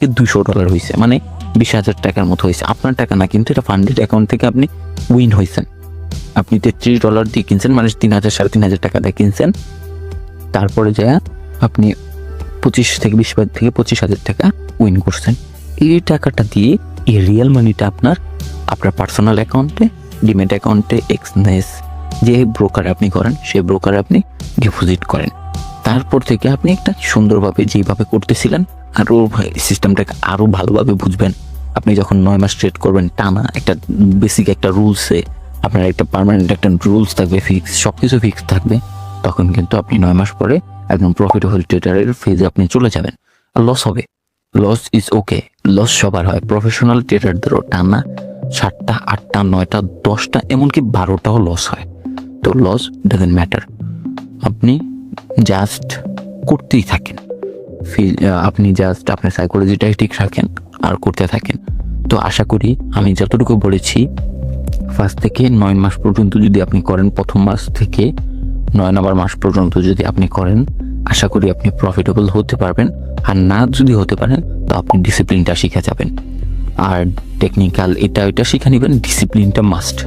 $200 হয়েছে, মানে 20,000 টাকার মতো হয়েছে। আপনার টাকা না, কিন্তু এটা ফান্ডেড অ্যাকাউন্ট থেকে আপনি উইন হয়েছেন। আপনি $33 দিয়ে কিনছেন, মানে 3,000 3,500 টাকা দিয়ে কিনছেন। তারপরে যায় আপনি 25,000 টাকা উইন করছেন। এই টাকাটা দিয়ে এই রিয়েল মানিটা আপনার পার্সোনাল অ্যাকাউন্টে, ডিমেট অ্যাকাউন্টে, এক্সনেস যে ব্রোকার আপনি করেন সেই ব্রোকারে আপনি ডিপোজিট করেন। তারপর থেকে আপনি একটা সুন্দরভাবে যেভাবে করতেছিলেন আরও সিস্টেমটাকে আরও ভালোভাবে বুঝবেন। আপনি যখন 9 মাস ট্রেড করবেন টানা, একটা বেসিক একটা রুলসে আপনার একটা পার্মানেন্ট একটা রুলস থাকবে, ফিক্স, সব কিছু ফিক্স থাকবে, তখন কিন্তু আপনি 9 মাস পরে একদম প্রফিটেবল ট্রেডারের ফেজে আপনি চলে যাবেন। আর লস হবে, লস ইজ ওকে, লস সবার হয়। প্রফেশনাল ট্রেডারদেরও টানা 7টা 8টা 9টা 10টা এমনকি 12টাও লস হয়। তো লস ডাজেন্ট ম্যাটার, আপনি জাস্ট করতেই থাকেন। আপনি জাস্ট আপনার সাইকোলজিটাই ঠিক রাখেন আর করতে থাকেন। তো আশা করি আমি যতটুকু বলেছি 1 থেকে 9 মাস পর্যন্ত যদি আপনি করেন, প্রথম মাস থেকে 9 নম্বর মাস পর্যন্ত যদি আপনি করেন, আশা করি আপনি প্রফিটেবল হতে পারবেন। আর না যদি হতে পারেন তো আপনি ডিসিপ্লিনটা শিখে যাবেন। আর টেকনিক্যাল এটা ওইটা শিখে নেবেন, ডিসিপ্লিনটা মাস্ট।